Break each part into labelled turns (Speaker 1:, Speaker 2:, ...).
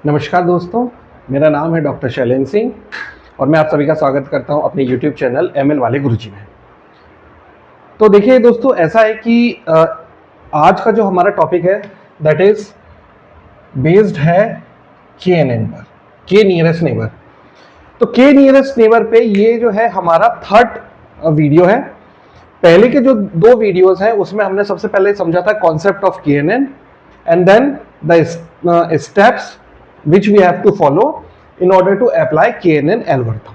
Speaker 1: नमस्कार दोस्तों, मेरा नाम है डॉक्टर शैलेंद्र सिंह और मैं आप सभी का स्वागत करता हूं अपने YouTube चैनल ML वाले गुरुजी में। तो देखिए दोस्तों, ऐसा है कि आज का जो हमारा टॉपिक है दैट इज बेस्ड है KNN पर, के नियरेस्ट नेबर। तो के नियरेस्ट नेबर पे ये जो है हमारा थर्ड वीडियो है। पहले के जो दो वीडियोस हैं उसमें हमने सबसे पहले समझा था concept of KNN and then the steps which we have to follow in order to apply KNN algorithm।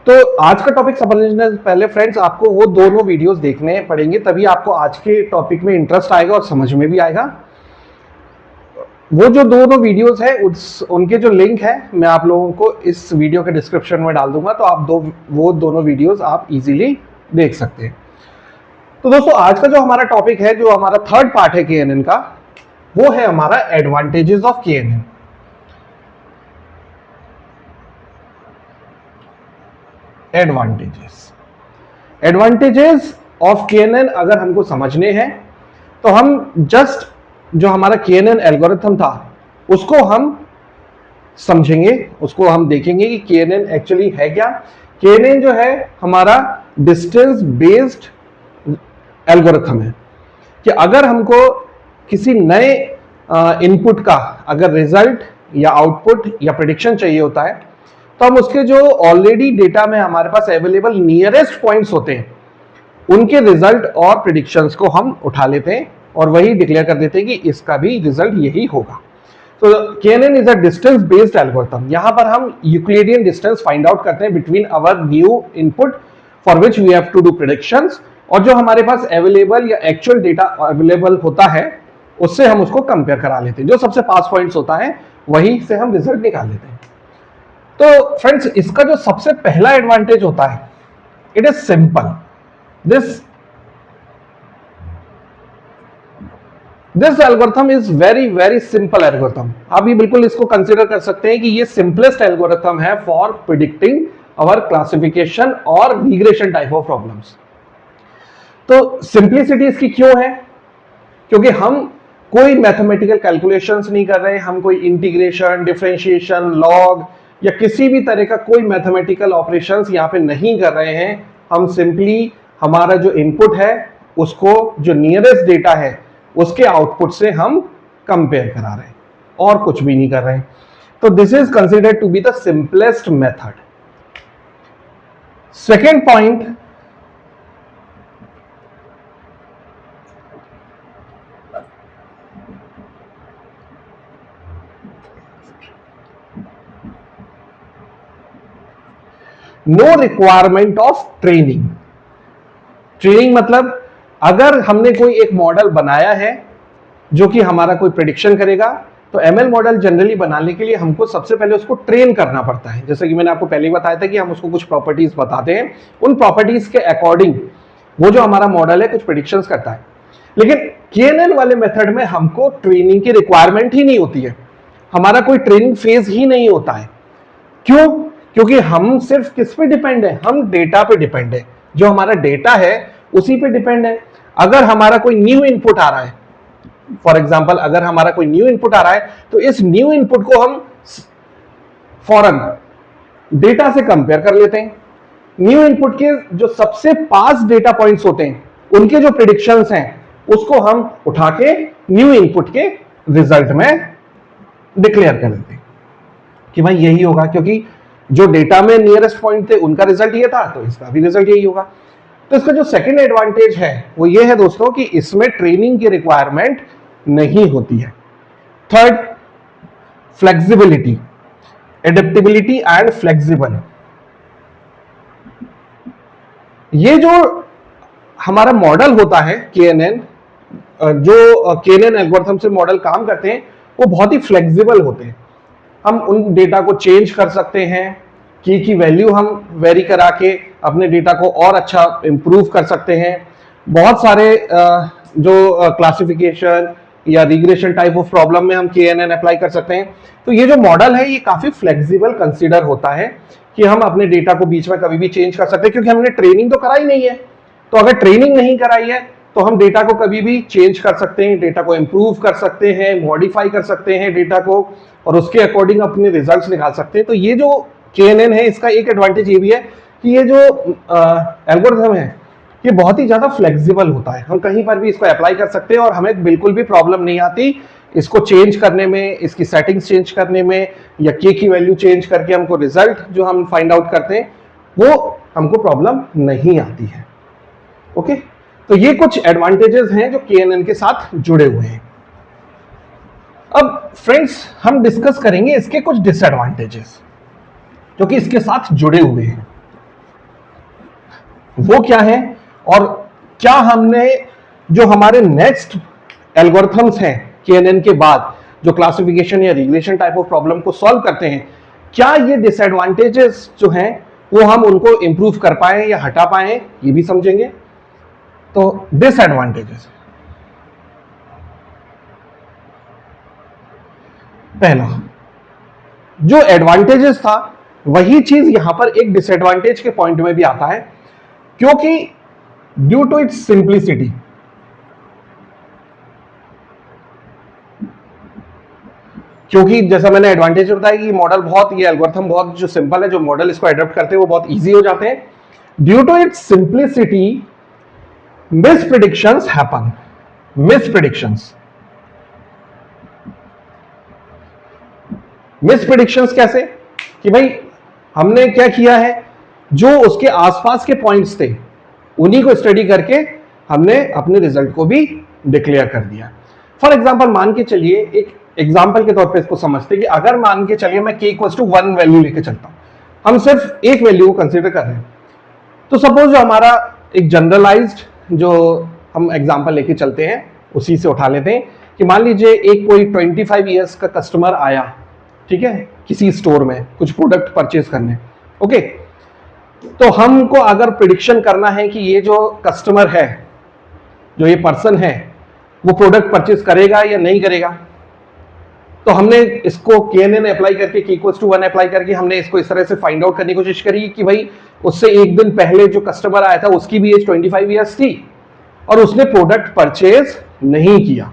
Speaker 1: तो आज का टॉपिक समझने से पहले फ्रेंड्स आपको वो दोनों वीडियोस देखने पड़ेंगे, तभी आपको आज के टॉपिक में इंटरेस्ट आएगा और समझ में भी आएगा। वो जो दोनों वीडियोस है उनके जो लिंक है मैं आप लोगों को इस वीडियो के डिस्क्रिप्शन में डाल दूंगा, तो आप वो दोनों वीडियोस आप इजीली देख सकते हैं। तो दोस्तों आज का जो हमारा टॉपिक है, जो हमारा थर्ड पार्ट है KNN का, वो है हमारा advantages of KNN। Advantages of KNN अगर हमको समझने हैं तो हम जस्ट जो हमारा KNN एल्गोरिथम था उसको हम समझेंगे, उसको हम देखेंगे कि KNN एक्चुअली है क्या। KNN जो है हमारा डिस्टेंस बेस्ड एल्गोरिथम है कि अगर हमको किसी नए इनपुट का अगर रिजल्ट या आउटपुट या प्रेडिक्शन चाहिए होता है तो हम उसके जो ऑलरेडी डेटा में हमारे पास अवेलेबल नियरेस्ट पॉइंट्स होते हैं उनके रिजल्ट और प्रेडिक्शंस को हम उठा लेते हैं और वही डिक्लेयर कर देते हैं कि इसका भी रिजल्ट यही होगा। तो KNN is a distance based algorithm. यहां पर हम यूक्लिडियन डिस्टेंस फाइंड आउट करते हैं between our new input for which we have to do predictions, और जो हमारे पास अवेलेबल या एक्चुअल डेटा अवेलेबल होता है उससे हम उसको कंपेयर करा लेते हैं। जो सबसे पास पॉइंट्स होता है वही से हम रिजल्ट निकाल लेते हैं। तो फ्रेंड्स इसका जो सबसे पहला एडवांटेज होता है, it is simple. This algorithm is very very simple algorithm. आप ये बिल्कुल इसको कंसीडर कर सकते हैं कि ये सिंपलेस्ट एल्गोरिथम है फॉर प्रिडिक्टिंग अवर क्लासिफिकेशन और रिग्रेशन टाइप ऑफ प्रॉब्लम्स। तो सिंप्लिसिटी इसकी क्यों है? क्योंकि हम कोई मैथमेटिकल कैलकुलेशंस नहीं कर रहे हैं, हम कोई इंटीग्रेशन, डिफरेंशिएशन, लॉग या किसी भी तरह का कोई मैथमेटिकल ऑपरेशंस यहाँ पे नहीं कर रहे हैं। हम सिंपली हमारा जो इनपुट है उसको जो नियरेस्ट डेटा है उसके आउटपुट से हम कंपेयर करा रहे हैं और कुछ भी नहीं कर रहे हैं। तो this is considered to be the simplest method. Second point, no requirement of training. Training मतलब अगर हमने कोई एक मॉडल बनाया है जो कि हमारा कोई प्रेडिक्शन करेगा, तो ML मॉडल जनरली बनाने के लिए हमको सबसे पहले उसको ट्रेन करना पड़ता है। जैसे कि मैंने आपको पहले ही बताया था कि हम उसको कुछ प्रॉपर्टीज बताते हैं, उन प्रॉपर्टीज के अकॉर्डिंग वो जो हमारा मॉडल है कुछ प्रेडिक्शंस करता है। लेकिन KNN वाले मेथड में हमको ट्रेनिंग की रिक्वायरमेंट ही नहीं होती है, हमारा कोई ट्रेनिंग फेज ही नहीं होता है। क्यों? क्योंकि हम सिर्फ किस पे डिपेंड है? हम डेटा पे डिपेंड है। जो हमारा डेटा है उसी पे डिपेंड है। अगर हमारा कोई न्यू इनपुट आ रहा है, फॉर एग्जांपल अगर हमारा कोई न्यू इनपुट आ रहा है तो इस न्यू इनपुट को हम फौरन डेटा से कंपेयर कर लेते हैं। न्यू इनपुट के जो सबसे पास डेटा पॉइंट्स होते हैं उनके जो प्रेडिक्शंस हैं उसको हम उठा के न्यू इनपुट के रिजल्ट में डिक्लेयर कर लेते हैं कि भाई यही होगा, क्योंकि जो डेटा में नियरेस्ट पॉइंट थे उनका रिजल्ट ये था तो इसका भी रिजल्ट यही होगा। तो इसका जो सेकंड एडवांटेज है वो ये है दोस्तों कि इसमें ट्रेनिंग की रिक्वायरमेंट नहीं होती है। Third, flexibility, adaptability and flexible. ये जो हमारा मॉडल होता है KNN, जो KNN एल्गोरिथम से मॉडल काम करते हैं वो बहुत ही फ्लेक्सिबल होते हैं। हम उन डेटा को चेंज कर सकते हैं, की वैल्यू हम वेरी करा के अपने डेटा को और अच्छा इंप्रूव कर सकते हैं। बहुत सारे जो क्लासिफिकेशन या रिग्रेशन टाइप ऑफ प्रॉब्लम में हम KNN अप्लाई कर सकते हैं। तो ये जो मॉडल है ये काफी फ्लेक्सिबल कंसीडर होता है कि हम अपने डेटा को बीच में कभी भी चेंज कर सकते हैं, क्योंकि हमने ट्रेनिंग तो कराई नहीं है। तो अगर ट्रेनिंग नहीं कराई है तो हम डेटा को कभी भी चेंज कर सकते हैं, डेटा को इंप्रूव कर सकते हैं, मॉडिफाई कर सकते हैं डेटा को, और उसके अकॉर्डिंग अपने रिजल्ट्स निकाल सकते हैं। तो ये जो KNN है, इसका एक एडवांटेज ये भी है कि ये जो एल्गोरिथम है ये बहुत ही ज्यादा फ्लेक्सिबल होता है, हम कहीं पर भी इसको अप्लाई कर सकते हैं और हमें बिल्कुल भी प्रॉब्लम नहीं आती इसको चेंज करने में, इसकी सेटिंग्स चेंज करने में, या K की वैल्यू चेंज करके हमको रिजल्ट जो हम फाइंड आउट करते हैं वो हमको प्रॉब्लम नहीं आती है। ओके, तो ये कुछ एडवांटेजेस हैं जो KNN के साथ जुड़े हुए हैं। अब फ्रेंड्स हम डिस्कस करेंगे इसके कुछ डिसएडवांटेजेस जो कि इसके साथ जुड़े हुए हैं, वो क्या है, और क्या हमने जो हमारे नेक्स्ट एल्गोरिथम्स हैं KNN के बाद जो क्लासिफिकेशन या रिग्रेशन टाइप ऑफ प्रॉब्लम को सॉल्व करते हैं, क्या ये डिसएडवांटेजेस जो हैं वो हम उनको इंप्रूव कर पाए या हटा पाए, ये भी समझेंगे। तो डिसएडवांटेजेस, पहला जो एडवांटेजेस था वही चीज यहां पर एक डिसएडवांटेज के पॉइंट में भी आता है, क्योंकि ड्यू टू इट्स सिंप्लिसिटी, क्योंकि जैसा मैंने एडवांटेज बताया कि मॉडल बहुत, ये एल्गोरिथम बहुत जो सिंपल है, जो मॉडल इसको एडॉप्ट करते हैं वो बहुत इजी हो जाते हैं। Due to its simplicity miss predictions happen. Miss predictions, miss predictions कैसे कि भाई हमने क्या किया है, जो उसके आसपास के पॉइंट्स थे उन्हीं को स्टडी करके हमने अपने रिजल्ट को भी डिक्लेयर कर दिया। फॉर एग्जांपल मान के चलिए, एक एग्जांपल के तौर पे इसको समझते कि अगर मान के चलिए मैं k = 1 वैल्यू लेके चलता हूं, हम सिर्फ एक वैल्यू को कंसीडर कर रहे हैं, तो सपोज जो हमारा एक जनरलाइज्ड जो हम एग्जांपल लेके चलते हैं उसी से उठा लेते हैं कि मान लीजिए एक कोई 25 इयर्स का कस्टमर आया, ठीक है, किसी स्टोर में कुछ प्रोडक्ट परचेज करने। ओके, तो हमको अगर प्रिडिक्शन करना है कि ये जो कस्टमर है, जो ये पर्सन है, वो प्रोडक्ट परचेज करेगा या नहीं करेगा, तो हमने इसको KNN अप्लाई करके, k = 1 अप्लाई करके हमने इसको इस तरह से फाइंड आउट करने की कोशिश करी कि भाई उससे एक दिन पहले जो कस्टमर आया था उसकी भी एज 25 इयर्स थी और उसने प्रोडक्ट परचेज नहीं किया।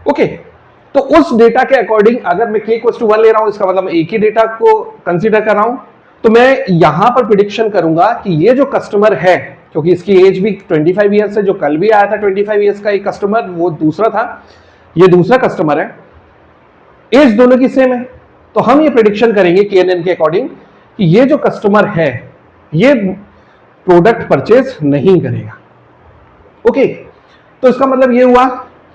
Speaker 1: ओके, तो उस डेटा के अकॉर्डिंग अगर मैं k = 1 ले रहा हूं, इसका मतलब एक ही डेटा को कंसीडर कर रहा हूं, तो मैं यहां पर प्रिडिक्शन करूंगा कि ये जो कस्टमर है, क्योंकि इसकी एज भी 25 इयर्स है, जो कल भी आया था 25 इयर्स का एक कस्टमर वो दूसरा था, ये दूसरा कस्टमर है, एज दोनों की सेम है, तो हम ये प्रिडिक्शन करेंगे KNN के अकॉर्डिंग कि ये जो कस्टमर है ये प्रोडक्ट परचेज नहीं करेगा। ओके, तो इसका मतलब ये हुआ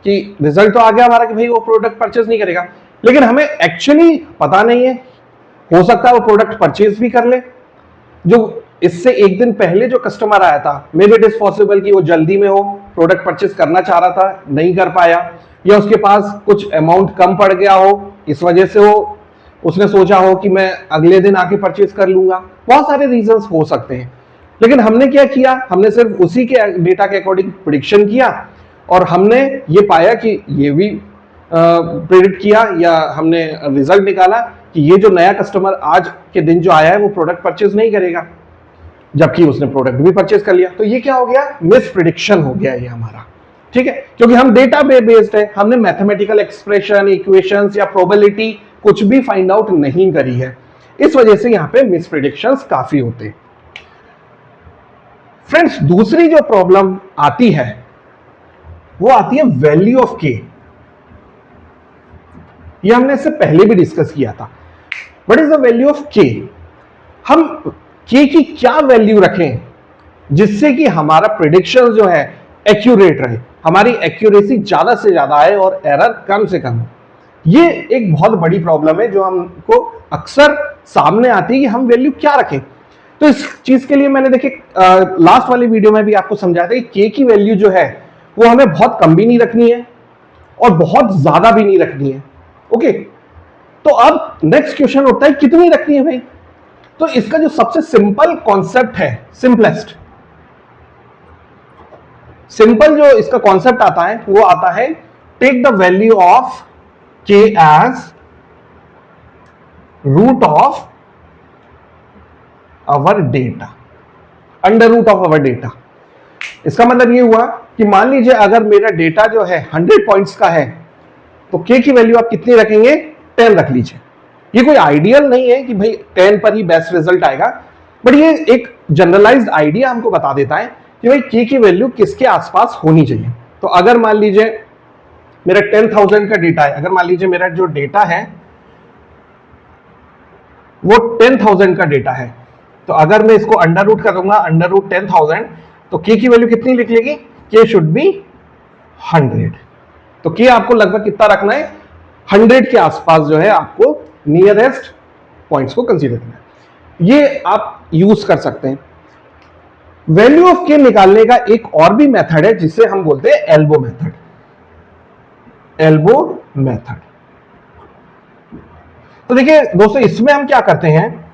Speaker 1: कि रिजल्ट तो आ गया हमारा कि भाई वो प्रोडक्ट परचेज नहीं करेगा, लेकिन हमें एक्चुअली पता नहीं है, हो सकता है वो प्रोडक्ट परचेज भी कर ले। जो इससे एक दिन पहले जो कस्टमर आया था, may be it is possible कि वो जल्दी में हो, प्रोडक्ट परचेज करना चाह रहा था, नहीं कर पाया, या उसके पास कुछ अमाउंट कम पड़ गया हो, इस वजह से वो उसने सोचा हो कि मैं अगले दिन आके परचेज कर लूंगा। बहुत सारे रीजंस हो सकते हैं, लेकिन हमने क्या किया, हमने सिर्फ उसी के डेटा के अकॉर्डिंग प्रिडिक्शन किया और हमने ये पाया कि ये भी प्रिडिक्ट किया, या हमने रिजल्ट निकाला कि ये जो नया कस्टमर आज के दिन जो आया है वो प्रोडक्ट परचेज नहीं करेगा, जबकि उसने प्रोडक्ट भी परचेज कर लिया। तो ये क्या हो गया, मिस प्रिडिक्शन हो गया ये हमारा, ठीक है, क्योंकि हम डेटा बेस्ड है, हमने मैथमेटिकल एक्सप्रेशन, इक्वेशंस या प्रोबेबिलिटी कुछ भी फाइंड आउट नहीं करी है, इस वजह से यहां पे मिस प्रिडिक्शंस काफी होते हैं। फ्रेंड्स, दूसरी जो प्रॉब्लम आती है वो आती है वैल्यू ऑफ k। ये हमने इससे पहले भी डिस्कस किया था। What is the value of k? हम k की क्या वैल्यू रखें जिससे कि हमारा प्रिडिक्शन जो है एक्यूरेट रहे, हमारी एक्यूरेसी ज्यादा से ज्यादा आए और एरर कम से कम हो। ये एक बहुत बड़ी प्रॉब्लम है जो हमको अक्सर सामने आती है कि हम वैल्यू क्या रखें। तो इस चीज के लिए मैंने देखिए लास्ट वाली वीडियो में भी आपको समझाया था कि k की वैल्यू जो है वो हमें बहुत कम भी नहीं रखनी है और बहुत ज्यादा भी नहीं रखनी है। ओके, तो अब नेक्स्ट क्वेश्चन उठता है कितनी रखनी है भाई। तो इसका जो सबसे सिंपल कॉन्सेप्ट है, सिंपलेस्ट सिंपल जो इसका कॉन्सेप्ट आता है वो आता है, take the value of k as root of our data, under root of our data. इसका मतलब ये हुआ कि मान लीजिए अगर मेरा डेटा जो है 100 पॉइंट्स का है तो के की वैल्यू आप कितनी रखेंगे, 10 रख लीजिए। ये कोई आइडियल नहीं है कि भाई 10 पर ही बेस्ट रिजल्ट आएगा, बट ये एक जनरलाइज्ड आइडिया हमको बता देता है कि भाई के की वैल्यू किसके आसपास होनी चाहिए। तो अगर मान लीजिए मेरा 10,000 का डेटा है, अगर मान लीजिए मेरा जो डेटा है वो 10,000 का डेटा है, तो अगर मैं इसको अंडर रूट करूंगा, अंडर रूट 10,000, तो के की वैल्यू कितनी लिख लेगी, के शुड बी 100। तो के आपको लगभग कितना रखना है, 100 के आसपास जो है आपको नियरेस्ट पॉइंट्स को कंसीडर करना है। ये आप यूज कर सकते हैं। वैल्यू ऑफ के निकालने का एक और भी मेथड है जिसे हम बोलते हैं एल्बो मेथड। Elbow method. तो देखिए दोस्तों, इसमें हम क्या करते हैं,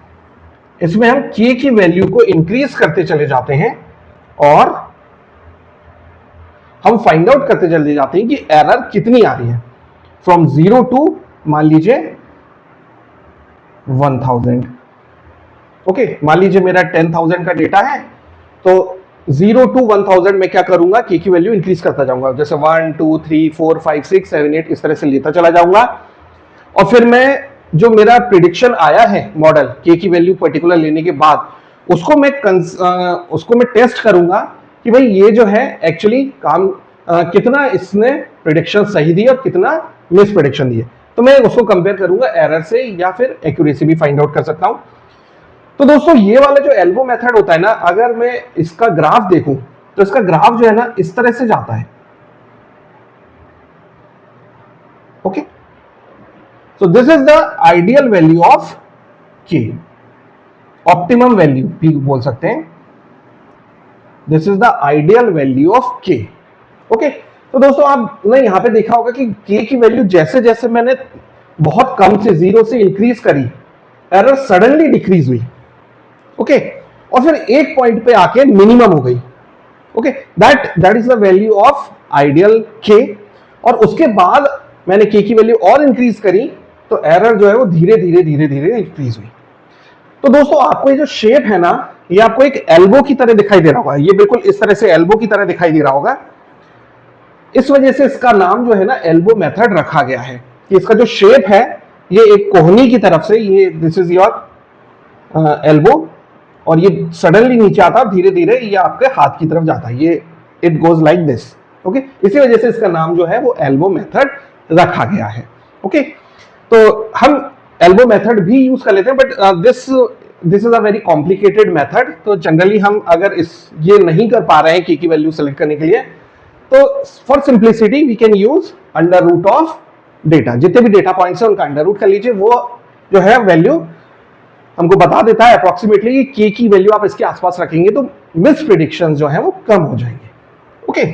Speaker 1: इसमें हम के की वैल्यू को इंक्रीज करते चले जाते हैं और हम फाइंड आउट करते चले जाते हैं कि एरर कितनी आ रही है, फ्रॉम 0 टू मान लीजिए 1000। ओके, मान लीजिए मेरा 10,000 का डेटा है, तो 0 टू 1000 में क्या करूंगा, के की वैल्यू इंक्रीज करता जाऊंगा, जैसे 1 2 3 4 5 6 7 8 इस तरह से लेता चला जाऊंगा। और फिर मैं जो मेरा प्रिडिक्शन आया है मॉडल के की वैल्यू पर्टिकुलर लेने के बाद, उसको मैं टेस्ट करूंगा कि भाई ये जो है एक्चुअली काम कितना इसने प्रिडिक्शन सही दी और कितना मिस प्रिडिक्शन दी है। तो मैं उसको कंपेयर करूंगा एरर से, या फिर एक्यूरेसी भी फाइंड आउट कर सकता हूं। तो दोस्तों ये वाला जो एल्बो मेथड होता है ना, अगर मैं इसका ग्राफ देखूं तो इसका ग्राफ जो है ना इस तरह से जाता है। Okay, so this is the ideal value of के, ऑप्टिमम वैल्यू भी बोल सकते हैं। This is the ideal value of के। ओके, तो दोस्तों आपने यहां पे देखा होगा कि के की वैल्यू जैसे जैसे मैंने बहुत कम से 0 से इंक्रीज करी, एरर सडनली डिक्रीज हुई। ओके, और फिर एक पॉइंट पे आके मिनिमम हो गई। Okay, that is the value of ideal के। और उसके बाद मैंने के की वैल्यू और इंक्रीज करी तो एरर जो है वो धीरे धीरे धीरे धीरे इंक्रीज हुई। तो दोस्तों आपको ये जो शेप है ना, ये आपको एक एल्बो की तरह दिखाई दे रहा होगा, ये बिल्कुल इस तरह से एल्बो की तरह दिखाई दे रहा होगा। इस वजह से इसका नाम जो है ना एल्बो मेथड रखा गया है कि इसका जो शेप है ये एक कोहनी की तरफ से, ये दिस इज योर एल्बो, और ये सडनली नीचे आता है, धीरे धीरे ये आपके हाथ की तरफ जाता है, ये it goes like this. Okay, इसी वजह से इसका नाम जो है वो एल्बो मेथड रखा गया है। ओके, तो हम एल्बो मेथड भी यूज कर लेते हैं, but this is a very complicated method. तो जनरली हम अगर ये नहीं कर पा रहे हैं की वैल्यू सेलेक्ट करने के लिए, तो for simplicity we can use under root of data. जितने भी डेटा पॉइंट्स हैं उनका अंडर रूट कर लीजिए, वो जो है वैल्यू हमको बता देता है अप्रोक्सीमेटली के की वैल्यू आप इसके आसपास रखेंगे तो मिस प्रेडिक्शन जो है वो कम हो जाएंगे। ओके,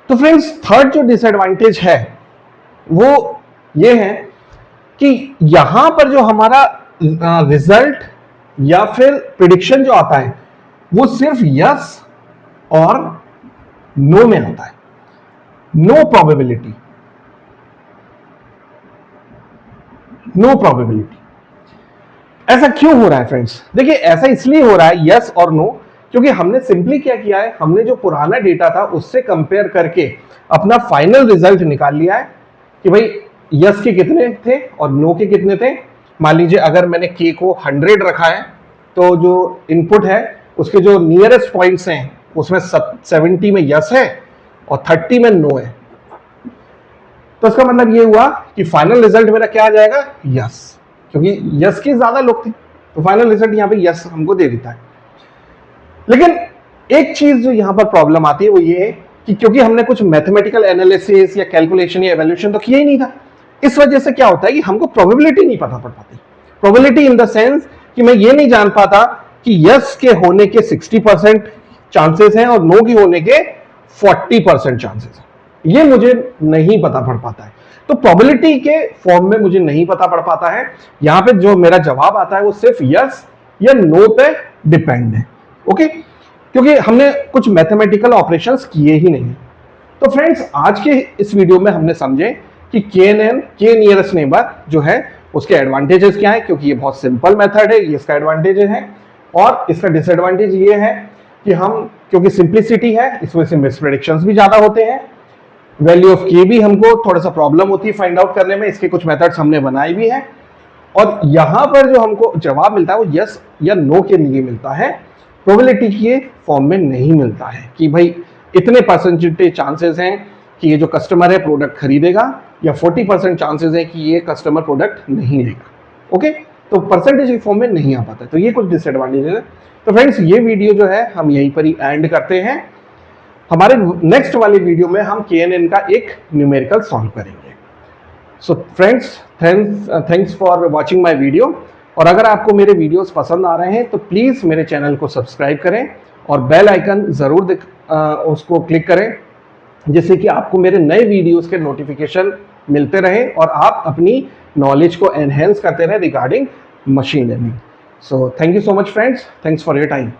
Speaker 1: तो फ्रेंड्स थर्ड जो डिसएडवांटेज है वो ये है कि यहां पर जो हमारा रिजल्ट या फिर प्रिडिक्शन जो आता है वो सिर्फ यस और नो में आता है, नो प्रोबेबिलिटी, नो प्रोबेबिलिटी। ऐसा क्यों हो रहा है फ्रेंड्स? देखिए ऐसा इसलिए हो रहा है यस और नो, क्योंकि हमने सिंपली क्या किया है, हमने जो पुराना डेटा था उससे कंपेयर करके अपना फाइनल रिजल्ट निकाल लिया है कि भाई यस के कितने थे और नो के कितने थे। मान लीजिए अगर मैंने के को 100 रखा है तो जो इनपुट है उसके जो नियरेस्ट पॉइंट्स हैं उसमें 70 में यस है और 30 में नो है। तो इसका मतलब ये हुआ कि फाइनल रिजल्ट मेरा क्या आ जाएगा, यस, क्योंकि यस के ज्यादा लोग थे तो फाइनल रिजल्ट यहां पे यस हमको दे देता है। लेकिन एक चीज जो यहां पर प्रॉब्लम आती है वो ये है कि क्योंकि हमने कुछ मैथमेटिकल एनालिसिस या कैलकुलेशन या एवल्यूशन तो किया ही नहीं था, इस वजह से क्या होता है कि हमको प्रोबेबिलिटी नहीं पता पड़ पाती। प्रोबेबिलिटी इन द सेंस कि मैं ये नहीं जान पाता कि यस के होने के 60% चांसेस हैं और नो की होने के 40% चांसेस हैं, ये मुझे नहीं पता पड़ पाता है। तो प्रोबेबिलिटी के फॉर्म में मुझे नहीं पता पड़ पाता है। यहां पे जो मेरा जवाब आता है वो सिर्फ यस या नो पे डिपेंड है। ओके, क्योंकि हमने कुछ मैथमेटिकल ऑपरेशंस किए ही नहीं। तो फ्रेंड्स, आज के इस वीडियो में हमने समझे कि KNN, के नियरेस्ट नेबर जो है उसके एडवांटेजेस क्या है, क्योंकि ये बहुत सिंपल मेथड है, ये इसका एडवांटेज है। और इसका डिसएडवांटेज ये है कि हम, क्योंकि सिंप्लिसिटी है, इस वजह से मिस प्रेडिक्शंस भी ज्यादा होते हैं। वैल्यू ऑफ के भी हमको थोड़ा सा प्रॉब्लम होती है फाइंड आउट करने में, इसके कुछ मेथड्स हमने बनाए भी हैं। और यहां पर जो हमको जवाब मिलता है वो यस या नो के लिए मिलता है, प्रोबेबिलिटी के फॉर्म में नहीं मिलता है कि भाई इतने परसेंटेज चांसेस हैं कि ये जो कस्टमर है प्रोडक्ट खरीदेगा, या 40% चांसेस है कि ये कस्टमर प्रोडक्ट नहीं लेगा। ओके, तो परसेंटेज के फॉर्म में नहीं आ पाता, तो ये कुछ डिसएडवांटेज है। तो फ्रेंड्स, ये वीडियो जो है हम यहीं पर ही एंड करते हैं। हमारे नेक्स्ट वाले वीडियो में हम KNN का एक न्यूमेरिकल सॉल्व करेंगे। So friends, thanks for watching my video. और अगर आपको मेरे वीडियोस पसंद आ रहे हैं तो प्लीज़ मेरे चैनल को सब्सक्राइब करें और बेल आइकन ज़रूर उसको क्लिक करें, जिससे कि आपको मेरे नए वीडियोस के नोटिफिकेशन मिलते रहे और आप अपनी नॉलेज को एनहेंस करते रहें regarding machine learning. So thank you so much friends, thanks for your time.